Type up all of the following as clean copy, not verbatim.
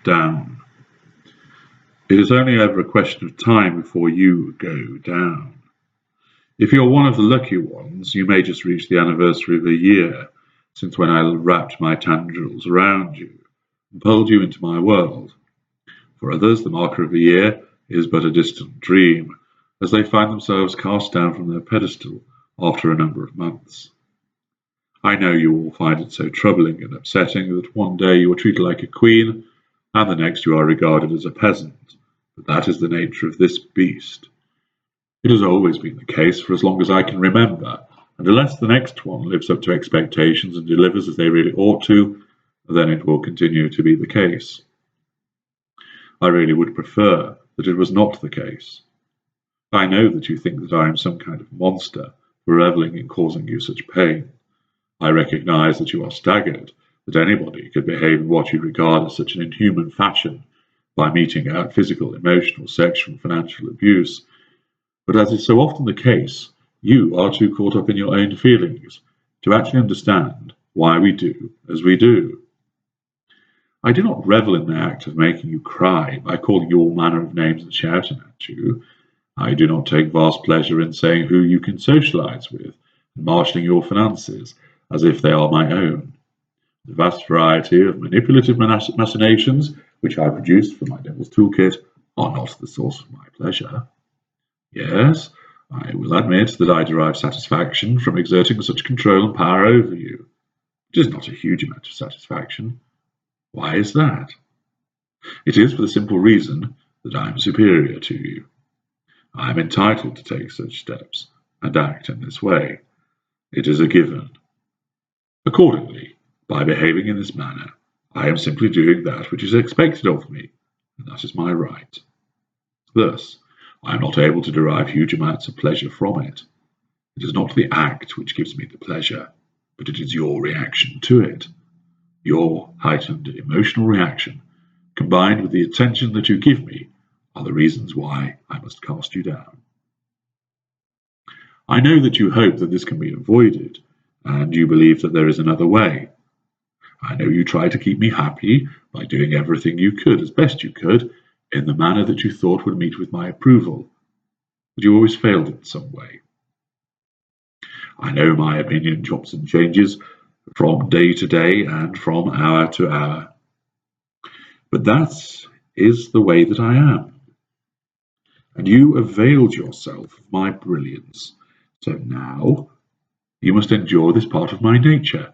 down. It is only ever a question of time before you go down. If you're one of the lucky ones, you may just reach the anniversary of a year since when I wrapped my tendrils around you and pulled you into my world. For others, the marker of a year is but a distant dream, as they find themselves cast down from their pedestal after a number of months. I know you all find it so troubling and upsetting that one day you are treated like a queen, and the next you are regarded as a peasant, but that is the nature of this beast. It has always been the case for as long as I can remember, and unless the next one lives up to expectations and delivers as they really ought to, then it will continue to be the case. I really would prefer that it was not the case. I know that you think that I am some kind of monster for reveling in causing you such pain. I recognize that you are staggered that anybody could behave in what you regard as such an inhuman fashion by meting out physical, emotional, sexual, and financial abuse. But as is so often the case, you are too caught up in your own feelings to actually understand why we do as we do. I do not revel in the act of making you cry by calling you all manner of names and shouting at you. I do not take vast pleasure in saying who you can socialize with and marshalling your finances as if they are my own. The vast variety of manipulative machinations which I produce from my devil's toolkit are not the source of my pleasure. Yes, I will admit that I derive satisfaction from exerting such control and power over you. It is not a huge amount of satisfaction. Why is that? It is for the simple reason that I am superior to you. I am entitled to take such steps and act in this way. It is a given. Accordingly, by behaving in this manner, I am simply doing that which is expected of me, and that is my right. Thus, I am not able to derive huge amounts of pleasure from it. It is not the act which gives me the pleasure, but it is your reaction to it. Your heightened emotional reaction, combined with the attention that you give me, are the reasons why I must cast you down. I know that you hope that this can be avoided, and you believe that there is another way. I know you try to keep me happy by doing everything you could, as best you could, in the manner that you thought would meet with my approval, but you always failed in some way. I know my opinion chops and changes from day to day and from hour to hour, but that is the way that I am. And you availed yourself of my brilliance, so now you must endure this part of my nature.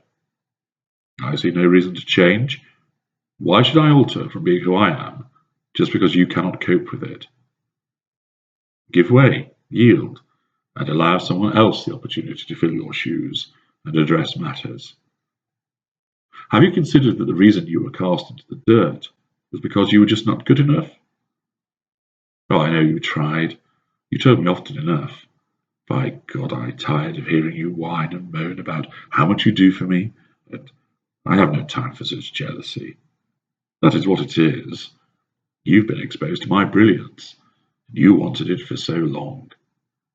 I see no reason to change. Why should I alter from being who I am, just because you cannot cope with it? Give way, yield, and allow someone else the opportunity to fill your shoes and address matters. Have you considered that the reason you were cast into the dirt was because you were just not good enough? Oh, I know you tried. You told me often enough. By God, I'm tired of hearing you whine and moan about how much you do for me, and I have no time for such jealousy. That is what it is. You've been exposed to my brilliance. You wanted it for so long.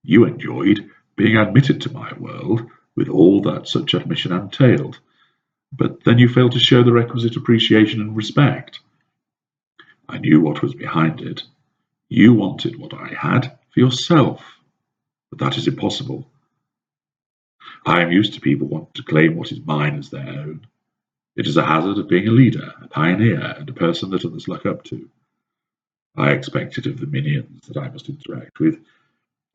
You enjoyed being admitted to my world with all that such admission entailed, but then you failed to show the requisite appreciation and respect. I knew what was behind it. You wanted what I had for yourself, but that is impossible. I am used to people wanting to claim what is mine as their own. It is a hazard of being a leader, a pioneer, and a person that others look up to. I expect it of the minions that I must interact with,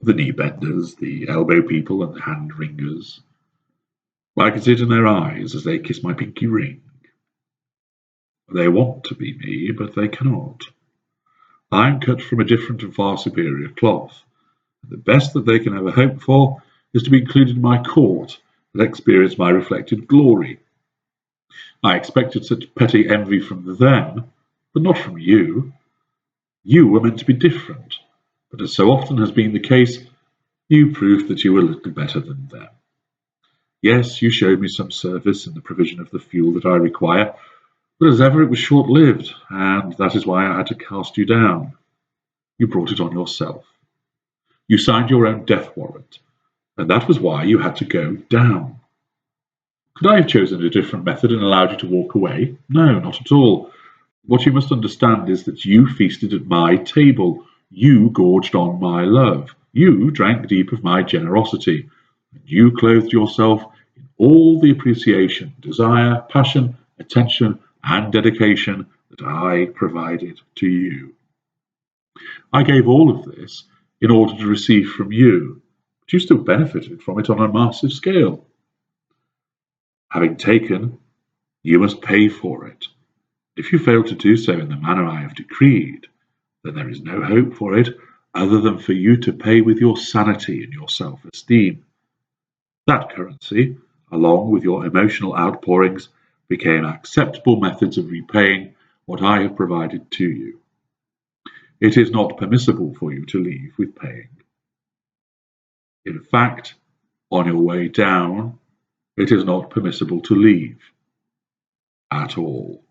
the knee benders, the elbow people, and the hand wringers. I can see it in their eyes as they kiss my pinky ring. They want to be me, but they cannot. I am cut from a different and far superior cloth. The best that they can ever hope for is to be included in my court and experience my reflected glory. I expected such petty envy from them, but not from you. You were meant to be different, but as so often has been the case, you proved that you were little better than them. Yes, you showed me some service in the provision of the fuel that I require, but as ever it was short-lived, and that is why I had to cast you down. You brought it on yourself. You signed your own death warrant, and that was why you had to go down. Could I have chosen a different method and allowed you to walk away? No, not at all. What you must understand is that you feasted at my table, you gorged on my love, you drank deep of my generosity, and you clothed yourself in all the appreciation, desire, passion, attention, and dedication that I provided to you. I gave all of this in order to receive from you, but you still benefited from it on a massive scale. Having taken, you must pay for it. If you fail to do so in the manner I have decreed, then there is no hope for it other than for you to pay with your sanity and your self-esteem. That currency, along with your emotional outpourings, became acceptable methods of repaying what I have provided to you. It is not permissible for you to leave with paying. In fact, on your way down, it is not permissible to leave at all.